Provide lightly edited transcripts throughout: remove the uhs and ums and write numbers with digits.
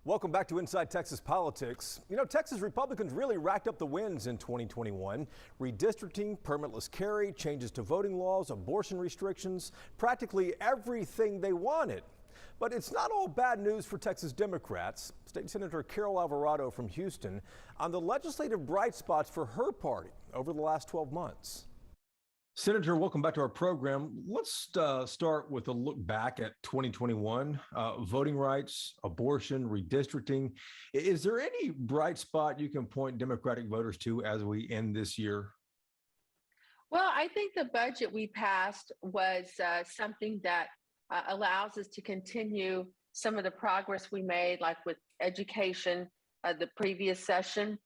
Welcome back to Inside Texas Politics. You know, Texas Republicans really racked up the wins in 2021. Redistricting, permitless carry, changes to voting laws, abortion restrictions, practically everything they wanted. But it's not all bad news for Texas Democrats. State Senator Carol Alvarado from Houston on the legislative bright spots for her party over the last 12 months. Senator, welcome back to our program. Let's start with a look back at 2021, voting rights, abortion, redistricting. Is there any bright spot you can point Democratic voters to as we end this year? Well, I think the budget we passed was something that allows us to continue some of the progress we made, like with education, the previous session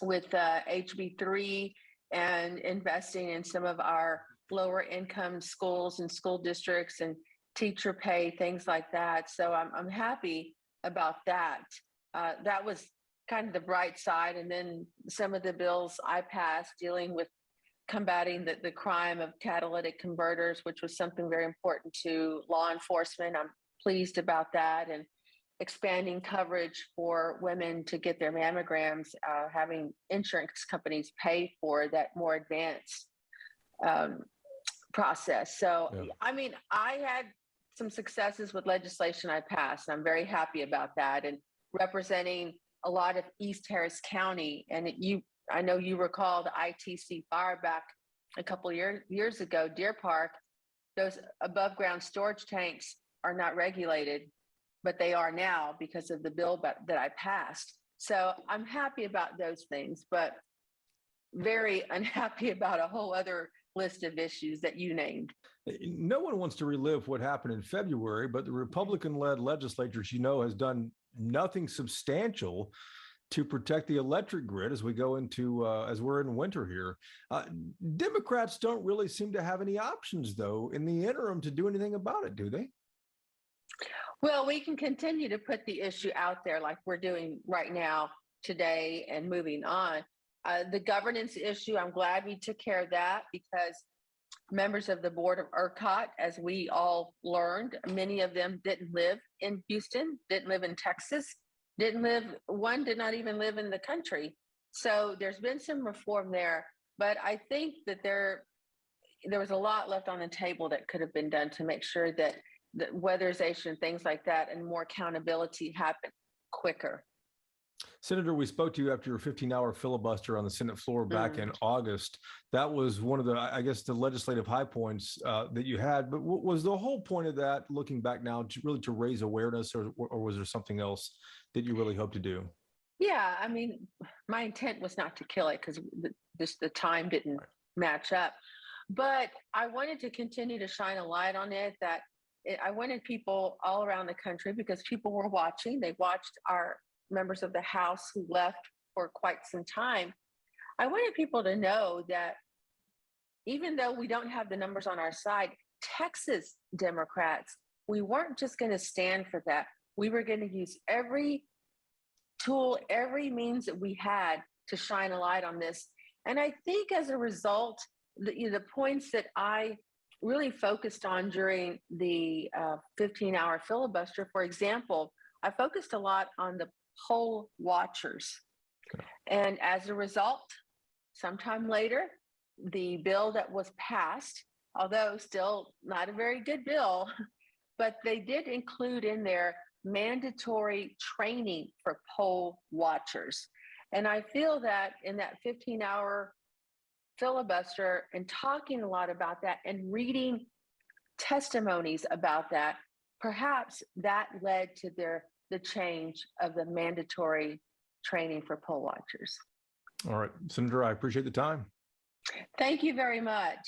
with HB3, and investing in some of our lower income schools and school districts and teacher pay, things like that. So I'm happy about that. That was kind of the bright side. And then some of the bills I passed dealing with combating the crime of catalytic converters, which was something very important to law enforcement. I'm pleased about that. And expanding coverage for women to get their mammograms, having insurance companies pay for that more advanced process. So, yeah. I mean, I had some successes with legislation I passed. I'm very happy about that. And representing a lot of East Harris County, and I know you recall the ITC fire back a couple of years ago, Deer Park, those above ground storage tanks are not regulated, but they are now because of the bill that I passed. So I'm happy about those things, but very unhappy about a whole other list of issues that you named. No one wants to relive what happened in February, but the Republican-led legislature, as you know, has done nothing substantial to protect the electric grid as we go into, as we're in winter here. Democrats don't really seem to have any options, though, in the interim to do anything about it, do they? Well, we can continue to put the issue out there like we're doing right now, today, and moving on. The governance issue, I'm glad we took care of that because members of the board of ERCOT, as we all learned, many of them didn't live in Houston, didn't live in Texas, one did not even live in the country. So there's been some reform there, but I think that there was a lot left on the table that could have been done to make sure that the weatherization, things like that, and more accountability happen quicker. Senator, we spoke to you after your 15-hour filibuster on the Senate floor back in August. That was one of the, I guess, the legislative high points that you had. But was the whole point of that, looking back now, really to raise awareness, or was there something else that you really hope to do? Yeah, I mean, my intent was not to kill it because the time didn't match up. But I wanted to continue to shine a light on it, I wanted people all around the country, because people were watching. They watched our members of the House who left for quite some time. I wanted people to know that even though we don't have the numbers on our side, Texas Democrats, we weren't just going to stand for that. We were going to use every tool, every means that we had to shine a light on this. And I think as a result, the points that I really focused on during the 15-hour filibuster, for example, I focused a lot on the poll watchers. Okay. And as a result, sometime later, the bill that was passed, although still not a very good bill, but they did include in there mandatory training for poll watchers. And I feel that in that 15-hour filibuster and talking a lot about that and reading testimonies about that, perhaps that led to the change of the mandatory training for poll watchers. All right, Senator, I appreciate the time. Thank you very much.